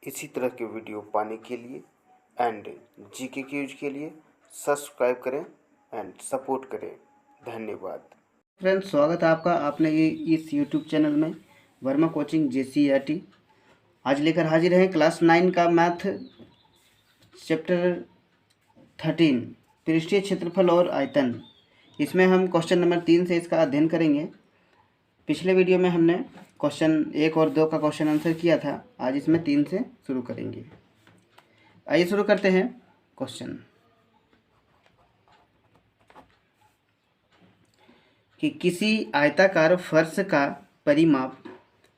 इसी तरह के वीडियो पाने के लिए एंड जीके क्यूज के लिए सब्सक्राइब करें एंड सपोर्ट करें। धन्यवाद। फ्रेंड्स, स्वागत है आपका आपने ये इस यूट्यूब चैनल में वर्मा कोचिंग JCERT। आज लेकर हाजिर हैं क्लास 9 का मैथ चैप्टर 13 पृष्ठीय क्षेत्रफल और आयतन। इसमें हम क्वेश्चन नंबर 3 से इसका अध्ययन करेंगे। पिछले वीडियो में हमने क्वेश्चन 1 और 2 का क्वेश्चन आंसर किया था। आज इसमें 3 से शुरू करेंगे। आइए शुरू करते हैं क्वेश्चन कि किसी आयताकार फर्श का परिमाप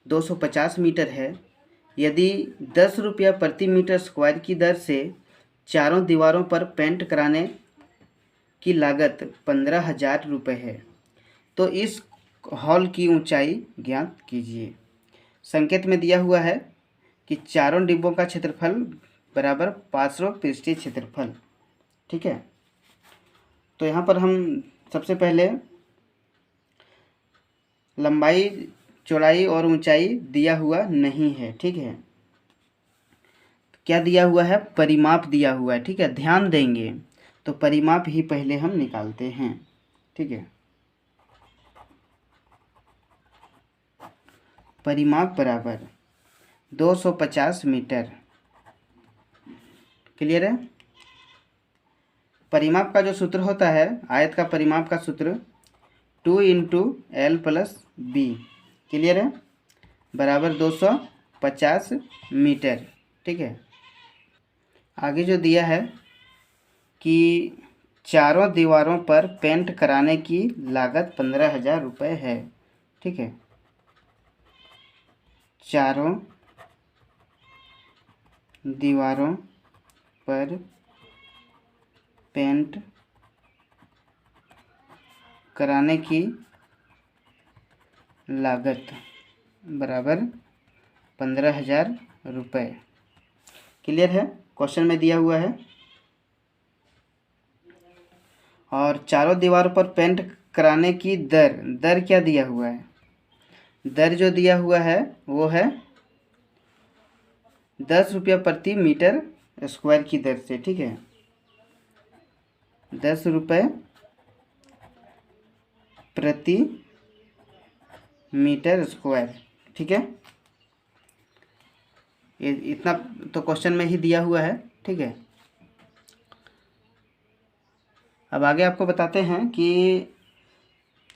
250 मीटर है। यदि 10 रुपया प्रति मीटर स्क्वायर की दर से चारों दीवारों पर पेंट कराने की लागत 15,000 रुपये है, तो इस हॉल की ऊंचाई ज्ञात कीजिए। संकेत में दिया हुआ है कि चारों डिब्बों का क्षेत्रफल बराबर 500 पृष्ठीय क्षेत्रफल। ठीक है, तो यहाँ पर हम सबसे पहले लंबाई, चौड़ाई और ऊंचाई दिया हुआ नहीं है। ठीक है, क्या दिया हुआ है? परिमाप दिया हुआ है। ठीक है, ध्यान देंगे तो परिमाप ही पहले हम निकालते हैं। ठीक है, परिमाप बराबर 250 मीटर। क्लियर है? परिमाप का जो सूत्र होता है, आयत का परिमाप का सूत्र 2 into l plus b. Clear है? बराबर 250 मीटर। ठीक है, आगे जो दिया है कि चारों दीवारों पर पेंट कराने की लागत 15,000 रुपये है। ठीक है, चारों दीवारों पर पेंट कराने की लागत बराबर 15,000 रुपये। क्लियर है? क्वेश्चन में दिया हुआ है। और चारों दीवारों पर पेंट कराने की दर क्या दिया हुआ है? दर जो दिया हुआ है वो है 10 रुपया प्रति मीटर स्क्वायर की दर से। ठीक है, 10 रुपये प्रति मीटर स्क्वायर। ठीक है, ये इतना तो क्वेश्चन में ही दिया हुआ है। ठीक है, अब आगे आपको बताते हैं कि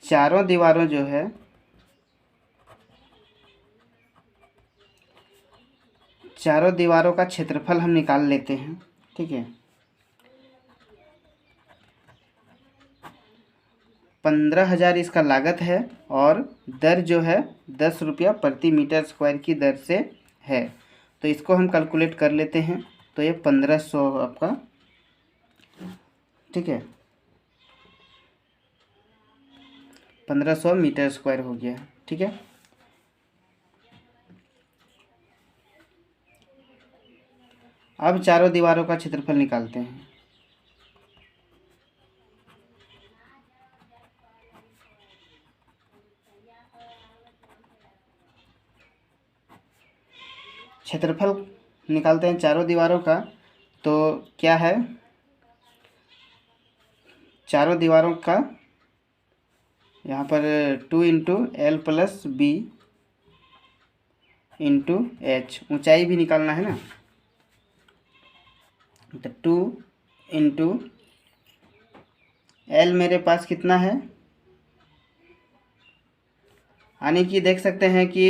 चारों दीवारों जो है, चारों दीवारों का क्षेत्रफल हम निकाल लेते हैं। ठीक है, 15,000 इसका लागत है और दर जो है 10 रुपया प्रति मीटर स्क्वायर की दर से है। तो इसको हम कैलकुलेट कर लेते हैं। तो ये 1500 आपका, ठीक है, 1500 मीटर स्क्वायर हो गया। ठीक है, अब चारों दीवारों का क्षेत्रफल निकालते हैं। क्षेत्रफल निकालते हैं चारों दीवारों का। तो क्या है? चारों दीवारों का यहाँ पर 2 into l plus b into h, ऊंचाई भी निकालना है ना। तो 2 इंटू एल मेरे पास कितना है, यानी कि देख सकते हैं कि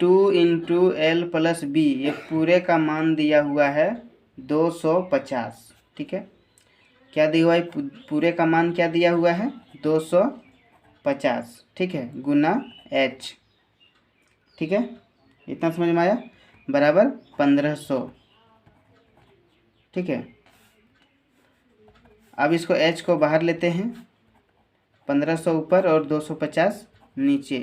2 इंटू एल प्लस बी, ये पूरे का मान दिया हुआ है 250। ठीक है, क्या दिया हुआ है? पूरे का मान क्या दिया हुआ है? 250। ठीक है, गुना एच। ठीक है, इतना समझ में आया? बराबर 1500। ठीक है, अब इसको एच को बाहर लेते हैं। 1500 ऊपर और 250 नीचे।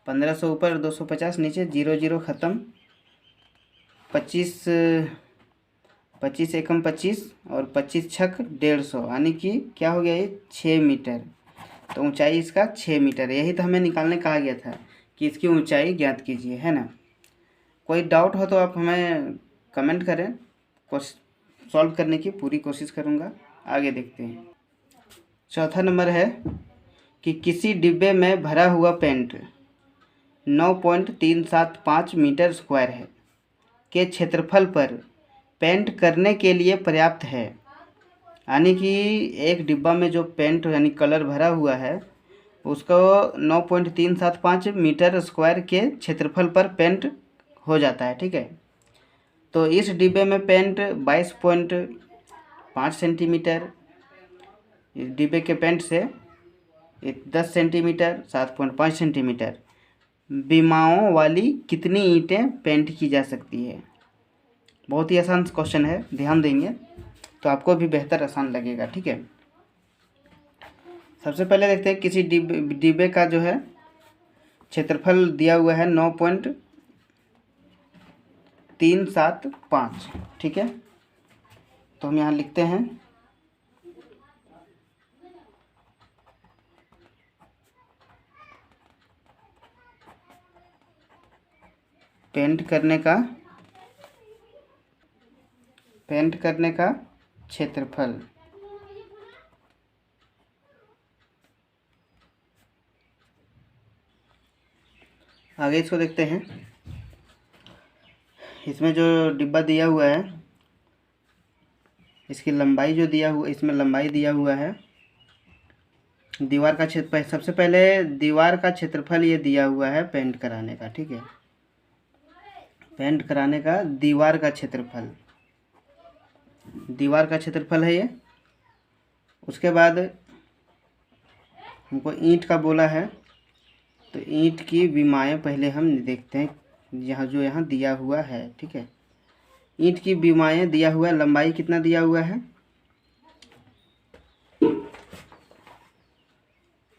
1500 ऊपर 250 नीचे, 0 0 ख़त्म। 25 25 एकम 25 और 25 छक 150, यानी कि क्या हो गया? ये 6 मीटर। तो ऊंचाई इसका 6 मीटर। यही तो हमें निकालने कहा गया था कि इसकी ऊंचाई ज्ञात कीजिए, है ना। कोई डाउट हो तो आप हमें कमेंट करें, सॉल्व करने की पूरी कोशिश करूँगा। आगे देखते हैं। चौथा नंबर है कि किसी डिब्बे में भरा हुआ पेंट 9.375 मीटर स्क्वायर है के क्षेत्रफल पर पेंट करने के लिए पर्याप्त है। यानी कि एक डिब्बा में जो पेंट यानी कलर भरा हुआ है उसको 9.375 मीटर स्क्वायर के क्षेत्रफल पर पेंट हो जाता है। ठीक है, तो इस डिब्बे में पेंट 22.5 सेंटीमीटर, इस डिब्बे के पेंट से 10 सेंटीमीटर, 7.5 सेंटीमीटर विमाओं वाली कितनी ईंटें पेंट की जा सकती है। बहुत ही आसान क्वेश्चन है, ध्यान देंगे तो आपको भी बेहतर आसान लगेगा। ठीक है, सबसे पहले देखते हैं किसी डिब्बे का जो है क्षेत्रफल दिया हुआ है 9.375। ठीक है, तो हम यहाँ लिखते हैं पेंट करने का क्षेत्रफल। आगे इसको देखते हैं। इसमें जो डिब्बा दिया हुआ है इसकी लंबाई जो दिया हुआ, इसमें लंबाई दिया हुआ है, दीवार का क्षेत्र, सबसे पहले दीवार का क्षेत्रफल ये दिया हुआ है पेंट कराने का। ठीक है, पेंट कराने का दीवार का क्षेत्रफल है ये। उसके बाद हमको ईंट का बोला है, तो ईंट की विमाएं पहले हम देखते हैं यहाँ दिया हुआ है। ठीक है, ईंट की विमाएं दिया हुआ है, लंबाई कितना दिया हुआ है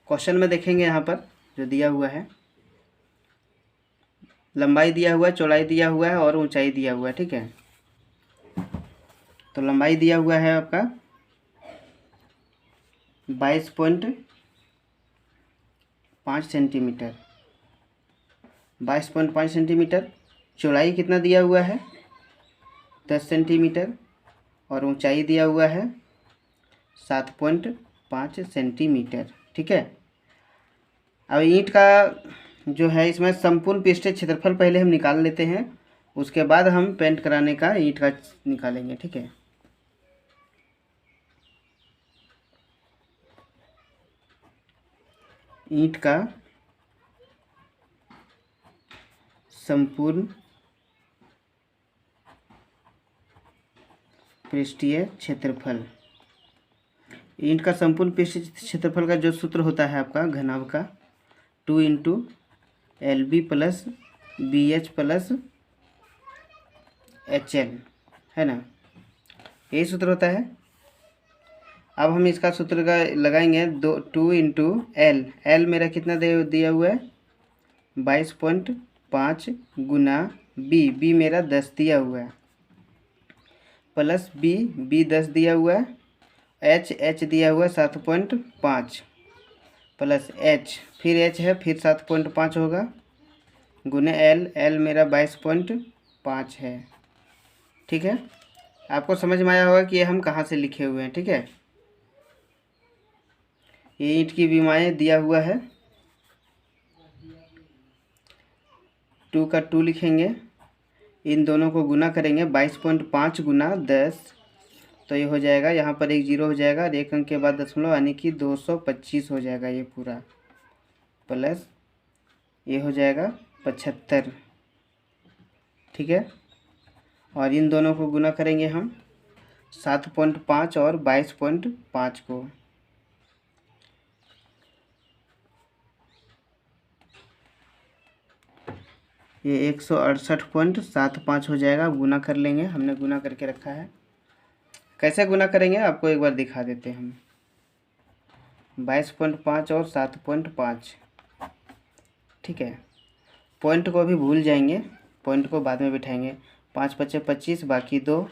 क्वेश्चन में देखेंगे। यहाँ पर जो दिया हुआ है लंबाई दिया हुआ है, चौड़ाई दिया हुआ है और ऊंचाई दिया हुआ है। ठीक है, तो लंबाई दिया हुआ है आपका 22.5 सेंटीमीटर, 22.5 सेंटीमीटर। चौड़ाई कितना दिया हुआ है 10 सेंटीमीटर और ऊंचाई दिया हुआ है 7.5 सेंटीमीटर। ठीक है, अब ईंट का जो है इसमें संपूर्ण पृष्ठीय क्षेत्रफल पहले हम निकाल लेते हैं, उसके बाद हम पेंट कराने का ईंट का निकालेंगे। ठीक है, ईंट का संपूर्ण पृष्ठीय क्षेत्रफल। ईंट का संपूर्ण पृष्ठीय क्षेत्रफल का जो सूत्र होता है आपका घनाभ का 2 × LB + BH + HL है ना, यही सूत्र होता है। अब हम इसका सूत्र का लगाएंगे 2 × L। L मेरा कितना दिया हुआ है 22.5 गुना B मेरा 10 दिया हुआ है, प्लस B 10 दिया हुआ है, H दिया हुआ है 7.5 प्लस H, फिर H है फिर 7.5 होगा, गुने L मेरा 22.5 है। ठीक है, आपको समझ में आया होगा कि ये हम कहाँ से लिखे हुए हैं। ठीक है, ये ईंट की विमाएं दिया हुआ है, 2 का 2 लिखेंगे, इन दोनों को गुना करेंगे 22.5 गुना 10, तो ये हो जाएगा, यहाँ पर एक जीरो हो जाएगा और एक अंक के बाद दशमलव, यानी कि 225 हो जाएगा ये पूरा, प्लस ये हो जाएगा 75। ठीक है, और इन दोनों को गुना करेंगे हम 7.5 और 22.5 को, ये 168.75 हो जाएगा। गुना कर लेंगे, हमने गुना करके रखा है, कैसे गुना करेंगे आपको एक बार दिखा देते हैं हम। 22.5 और 7.5। ठीक है, पॉइंट को अभी भूल जाएंगे, पॉइंट को बाद में बिठाएंगे। 5 × 5 = 25, बाकी 2,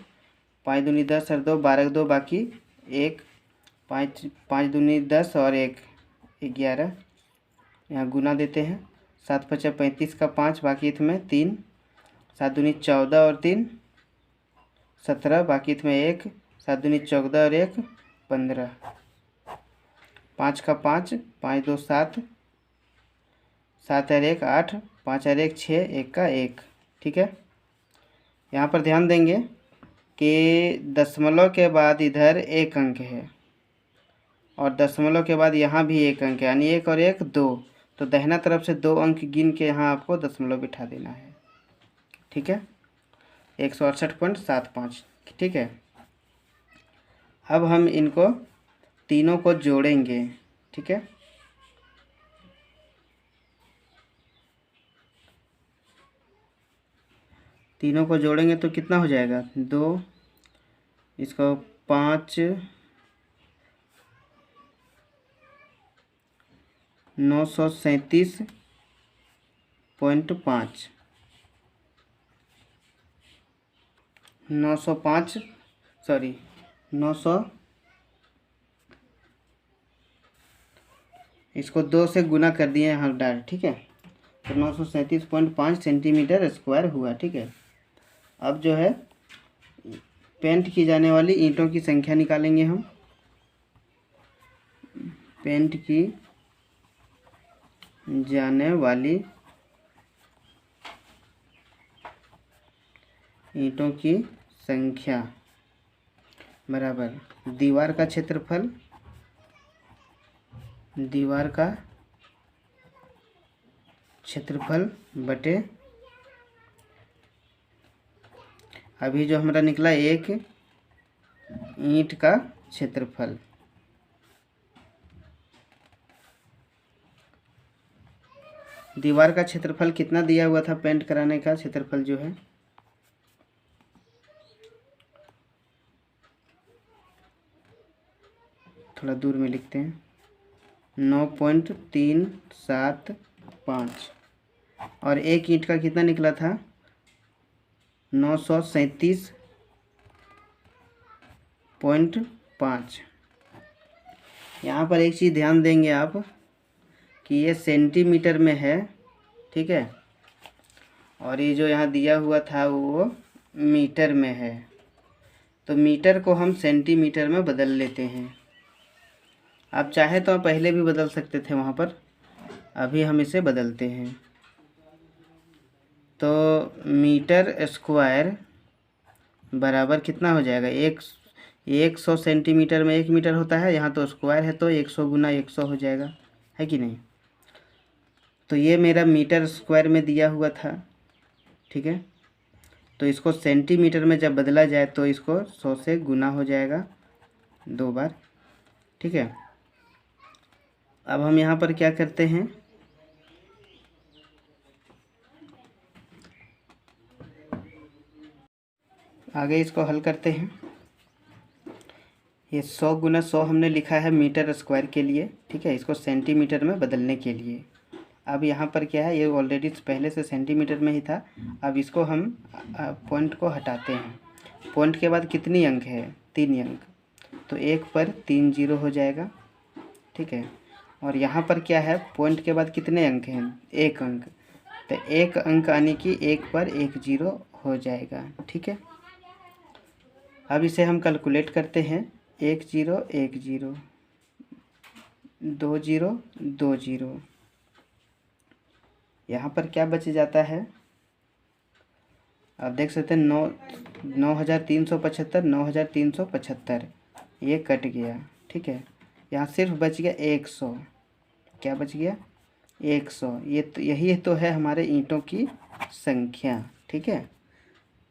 5 दूनी 10 और 2, 12 2 बाकी 1, 5 दूनी 10 और 1 11, यहाँ गुना देते हैं। 7 × 5 = 35 का 5, बाकी इसमें 3, 7 दूनी 14 और 3 17, बाकी इसमें 1, 7 दूनी 14 और 1 15, 5 का 5, 5 2 7, 7 और 1 8, 5 और 1 6, 1 का 1। ठीक है, यहाँ पर ध्यान देंगे कि दशमलव के बाद इधर एक अंक है और दशमलव के बाद यहाँ भी एक अंक है, यानी 1 और 1 2, तो दाहिना तरफ से 2 अंक गिन के यहाँ आपको दशमलव बिठा देना है। ठीक है, 168.75। ठीक है, अब हम इनको तीनों को जोड़ेंगे। ठीक है, तीनों को जोड़ेंगे तो कितना हो जाएगा 2, इसको 5 937.5 905 सॉरी 900, इसको 2 से गुना कर दिए यहाँ डायरेक्ट। ठीक है, तो 937.5 सेंटीमीटर स्क्वायर हुआ। ठीक है, अब जो है पेंट की जाने वाली ईंटों की संख्या निकालेंगे हम। पेंट की जाने वाली ईंटों की संख्या बराबर दीवार का क्षेत्रफल, दीवार का क्षेत्रफल बटे अभी जो हमारा निकला एक ईंट का क्षेत्रफल। दीवार का क्षेत्रफल कितना दिया हुआ था पेंट कराने का क्षेत्रफल जो है, थोड़ा दूर में लिखते हैं, 9.375 और एक ईंट का कितना निकला था 937.5। यहाँ पर एक चीज़ ध्यान देंगे आप कि ये सेंटीमीटर में है। ठीक है, और ये जो यहाँ दिया हुआ था वो मीटर में है, तो मीटर को हम सेंटीमीटर में बदल लेते हैं। आप चाहे तो पहले भी बदल सकते थे वहाँ पर, अभी हम इसे बदलते हैं। तो मीटर स्क्वायर बराबर कितना हो जाएगा 100 सेंटीमीटर में 1 मीटर होता है, यहाँ तो स्क्वायर है तो 100 गुना 100 हो जाएगा, है कि नहीं। तो ये मेरा मीटर स्क्वायर में दिया हुआ था। ठीक है, तो इसको सेंटीमीटर में जब बदला जाए तो इसको 100 से गुना हो जाएगा 2 बार। ठीक है, अब हम यहाँ पर क्या करते हैं, आगे इसको हल करते हैं। ये 100 गुना 100 हमने लिखा है मीटर स्क्वायर के लिए। ठीक है, इसको सेंटीमीटर में बदलने के लिए। अब यहाँ पर क्या है, ये ऑलरेडी पहले से सेंटीमीटर में ही था। अब इसको हम पॉइंट को हटाते हैं। पॉइंट के बाद कितनी अंक है 3 अंक, तो 1 पर 3 जीरो हो जाएगा। ठीक है, और यहाँ पर क्या है, पॉइंट के बाद कितने अंक हैं 1 अंक, तो 1 अंक आने की 1 पर 1 जीरो हो जाएगा। ठीक है, अब इसे हम कैलकुलेट करते हैं। 1 0 1 0, 2 0 2 0, यहाँ पर क्या बच जाता है, आप देख सकते हैं 9375 9375 ये कट गया। ठीक है, यहाँ सिर्फ बच गया 100। क्या बच गया 100। ये तो यही तो है हमारे ईंटों की संख्या। ठीक है,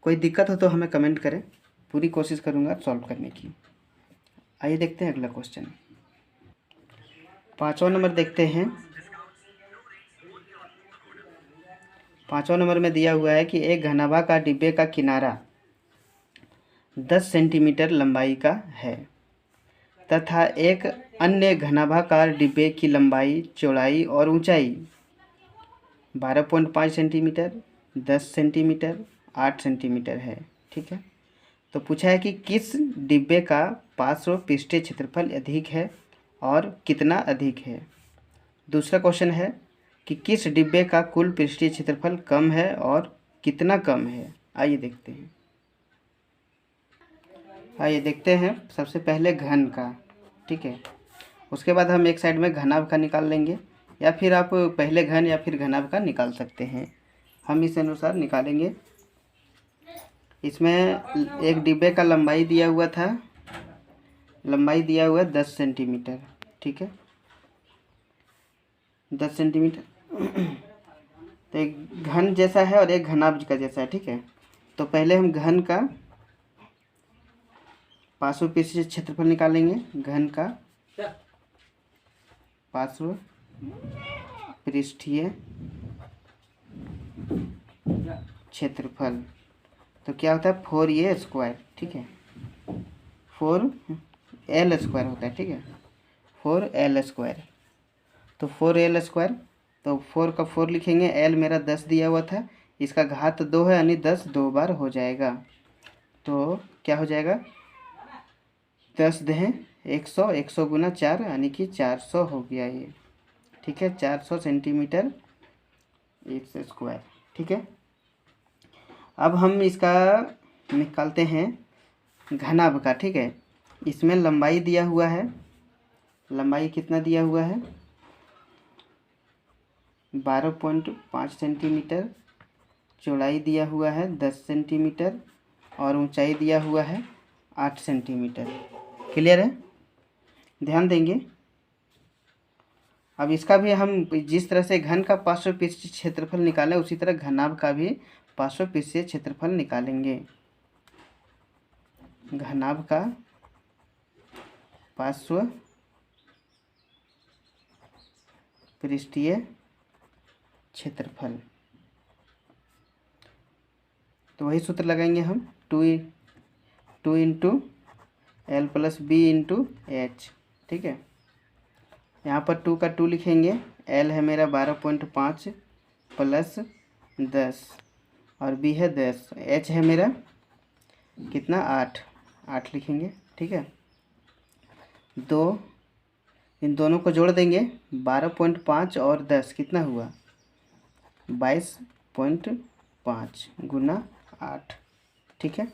कोई दिक्कत हो तो हमें कमेंट करें, पूरी कोशिश करूँगा सॉल्व करने की। आइए देखते हैं अगला क्वेश्चन। 5वां नंबर देखते हैं। 5वां नंबर में दिया हुआ है कि एक घनाभार डिब्बे का किनारा 10 सेंटीमीटर लंबाई का है तथा एक अन्य घनाभार डिब्बे की लंबाई, चौड़ाई और ऊंचाई 12.5 सेंटीमीटर, 10 सेंटीमीटर, 8 सेंटीमीटर है। ठीक है, तो पूछा है कि किस डिब्बे का पार्श्व पृष्ठीय क्षेत्रफल अधिक है और कितना अधिक है। दूसरा क्वेश्चन है कि किस डिब्बे का कुल पृष्ठीय क्षेत्रफल कम है और कितना कम है, आइए देखते हैं। आइए देखते हैं सबसे पहले घन का, ठीक है। उसके बाद हम एक साइड में घनाभ का निकाल लेंगे, या फिर आप पहले घन या फिर घनाभ का निकाल सकते हैं। हम इस अनुसार निकालेंगे। इसमें एक डिब्बे का लंबाई दिया हुआ था, लंबाई दिया हुआ है 10 सेंटीमीटर, ठीक है, 10 सेंटीमीटर। तो एक घन जैसा है और एक घनाभ का जैसा है, ठीक है। तो पहले हम घन का पार्श्व पृष्ठीय क्षेत्रफल निकालेंगे। घन का पार्श्व पृष्ठीय क्षेत्रफल तो क्या होता है 4a², ठीक है, 4l² होता है, ठीक है, 4l²। तो 4l², तो 4 का 4 लिखेंगे। l मेरा 10 दिया हुआ था, इसका घात 2 है, यानी 10 2 बार हो जाएगा। तो क्या हो जाएगा, 10 दें 100, 100 गुना 4 यानी कि 400 हो गया ये, ठीक है, 400 सेंटीमीटर स्क्वायर, ठीक है। अब हम इसका निकालते हैं घनाभ का, ठीक है। इसमें लंबाई दिया हुआ है, लंबाई कितना दिया हुआ है 12.5 सेंटीमीटर, चौड़ाई दिया हुआ है 10 सेंटीमीटर और ऊंचाई दिया हुआ है 8 सेंटीमीटर। क्लियर है, ध्यान देंगे। अब इसका भी हम जिस तरह से घन का पार्श्व पृष्ठीय क्षेत्रफल निकालें, उसी तरह घनाभ का भी पार्श्व पृष्ठीय क्षेत्रफल निकालेंगे। घनाभ का पार्श्व पृष्ठीय क्षेत्रफल, तो वही सूत्र लगाएंगे हम, 2 into L + B into H, ठीक है। यहाँ पर 2 का 2 लिखेंगे। L है मेरा 12.5 प्लस 10 और B है 10, H है मेरा कितना 8 लिखेंगे, ठीक है। इन दोनों को जोड़ देंगे, 12.5 और 10 कितना हुआ 22.5 गुना 8, ठीक है।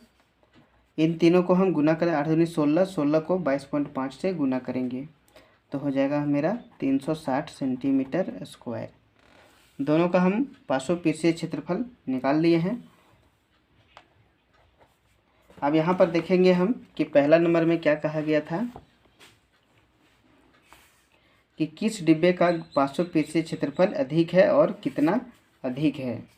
इन तीनों को हम गुना करें, 8 दूनी 16, 16 को 22.5 से गुना करेंगे तो हो जाएगा मेरा 360 सेंटीमीटर स्क्वायर। दोनों का हम पार्श्व पृष्ठीय क्षेत्रफल निकाल लिए हैं। अब यहाँ पर देखेंगे हम कि पहला नंबर में क्या कहा गया था कि किस डिब्बे का पार्श्व पृष्ठीय क्षेत्रफल अधिक है और कितना अधिक है,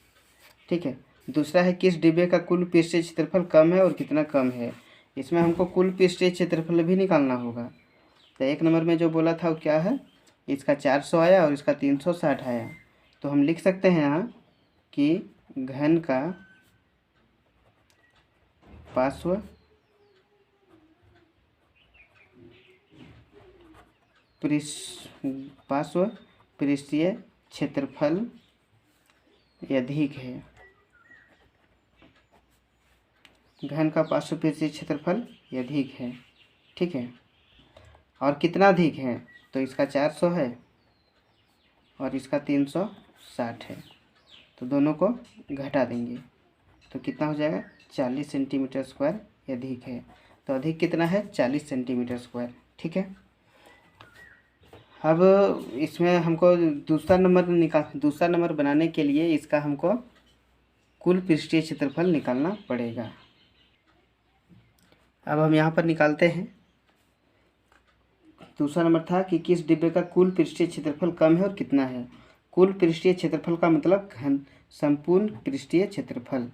ठीक है। दूसरा है किस डिब्बे का कुल पृष्ठीय क्षेत्रफल कम है और कितना कम है। इसमें हमको कुल पृष्ठीय क्षेत्रफल भी निकालना होगा। तो एक नंबर में जो बोला था वो क्या है, इसका 400 आया और इसका 360 आया। तो हम लिख सकते हैं यहाँ कि घन का पार्श्व पृष्ठीय क्षेत्रफल अधिक है। घन का पार्श्व पृष्ठीय क्षेत्रफल अधिक है, ठीक है। और कितना अधिक है, तो इसका 400 है और इसका 360 है, तो दोनों को घटा देंगे तो कितना हो जाएगा 40 सेंटीमीटर स्क्वायर अधिक है। तो अधिक कितना है 40 सेंटीमीटर स्क्वायर, ठीक है। अब इसमें हमको दूसरा नंबर बनाने के लिए इसका हमको कुल पृष्ठीय क्षेत्रफल निकालना पड़ेगा। अब हम यहाँ पर निकालते हैं। दूसरा नंबर था कि किस डिब्बे का कुल पृष्ठीय क्षेत्रफल कम है और कितना है। कुल पृष्ठीय क्षेत्रफल का मतलब घन संपूर्ण पृष्ठीय क्षेत्रफल,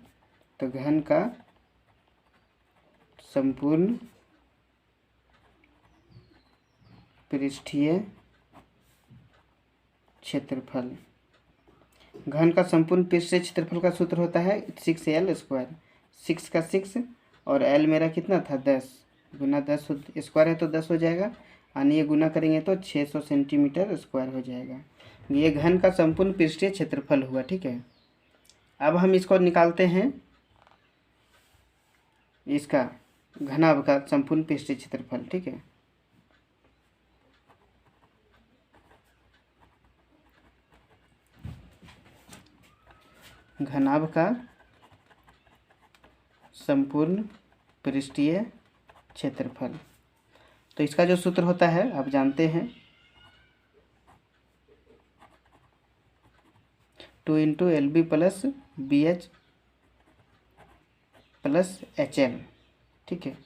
तो घन का संपूर्ण पृष्ठीय क्षेत्रफल। घन का संपूर्ण पृष्ठीय क्षेत्रफल का सूत्र होता है 6l²। 6 का 6 और l मेरा कितना था 10 गुना 10 स्क्वायर है तो 10 हो जाएगा, यानी ये गुना करेंगे तो 600 सेंटीमीटर स्क्वायर हो जाएगा। ये घन का संपूर्ण पृष्ठीय क्षेत्रफल हुआ, ठीक है। अब हम इसको निकालते हैं, इसका घनाभ का संपूर्ण पृष्ठीय क्षेत्रफल, ठीक है। घनाभ का संपूर्ण पृष्ठीय क्षेत्रफल। तो इसका जो सूत्र होता है आप जानते हैं, 2 into LB plus BH plus HL। ठीक है,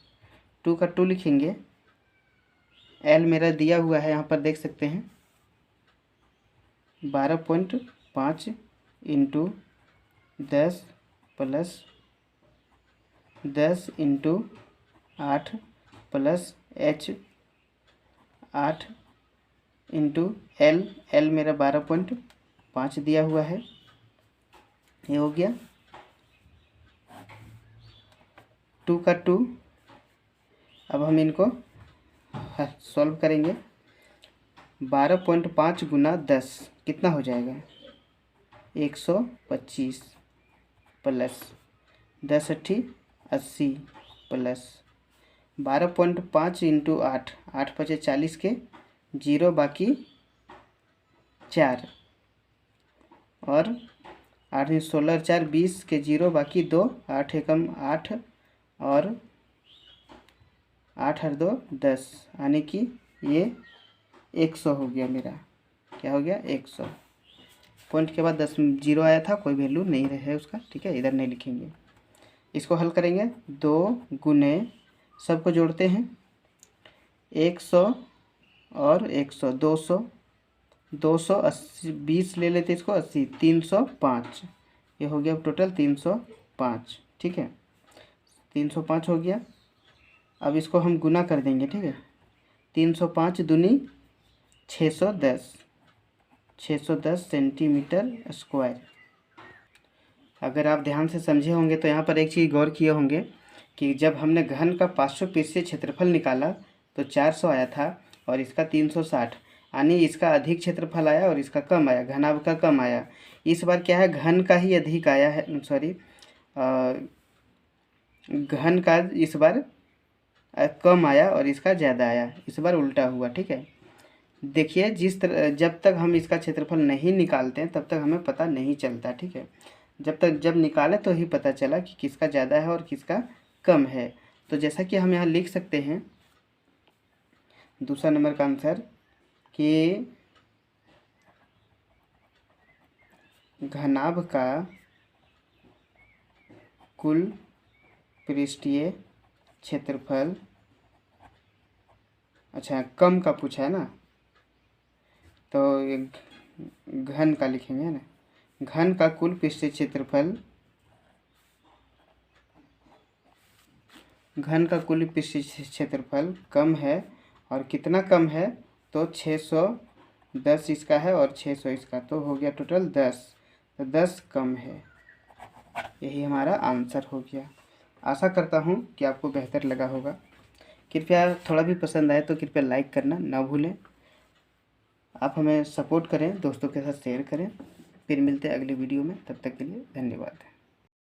2 का 2 लिखेंगे, L मेरा दिया हुआ है यहाँ पर देख सकते हैं 12.5 into 10 plus 10 into 8 plus H 8 into L मेरा 12.5 दिया हुआ है। ये हो गया 2 का 2। अब हम इनको सॉल्व करेंगे। 12.5 गुना 10 कितना हो जाएगा, 125 प्लस 10 अट्ठी 80 प्लस 12.5 इंटू 8, 8 पचे 40 के 0 बाकी 4 और 8 16 4 20 के 0 बाकी 2, 8 एकम 8 और 8 और 2 10, यानी कि ये 100 हो गया मेरा। क्या हो गया, 100। पॉइंट के बाद 10 0 आया था, कोई वैल्यू नहीं रहे उसका। ठीक है, इधर नहीं लिखेंगे। इसको हल करेंगे, 2 गुने सबको जोड़ते हैं 100 और 100 200 280 20 ले लेते इसको 80 305। ये हो गया टोटल 305। ठीक है, 305 हो गया। अब इसको हम गुना कर देंगे। ठीक है, 305 दूनी 610 सेंटीमीटर स्क्वायर। अगर आप ध्यान से समझे होंगे तो यहाँ पर एक चीज़ गौर किए होंगे कि जब हमने घन का 500 पृष्ठीय क्षेत्रफल निकाला तो 400 आया था और इसका 360, यानी इसका अधिक क्षेत्रफल आया और इसका कम आया, घनाभ का कम आया। इस बार क्या है, घन का ही अधिक आया है, सॉरी घन का इस बार कम आया और इसका ज़्यादा आया, इस बार उल्टा हुआ। ठीक है, देखिए जिस तरह जब तक हम इसका क्षेत्रफल नहीं निकालते हैं तब तक हमें पता नहीं चलता। ठीक है, जब निकाले तो ही पता चला कि किसका ज़्यादा है और किसका कम है। तो जैसा कि हम यहाँ लिख सकते हैं दूसरा नंबर का आंसर कि घनाभ का कुल पृष्ठीय क्षेत्रफल, अच्छा कम का पूछा है ना, तो घन का लिखेंगे ना, घन का कुल पृष्ठीय क्षेत्रफल, घन का कुल पृष्ठीय क्षेत्रफल कम है। और कितना कम है, तो 610 इसका है और 600 इसका, तो हो गया टोटल 10। तो 10 कम है, यही हमारा आंसर हो गया। आशा करता हूँ कि आपको बेहतर लगा होगा। कृपया थोड़ा भी पसंद आए तो कृपया लाइक करना ना भूलें। आप हमें सपोर्ट करें, दोस्तों के साथ शेयर करें। फिर मिलते हैं अगली वीडियो में, तब तक के लिए धन्यवाद।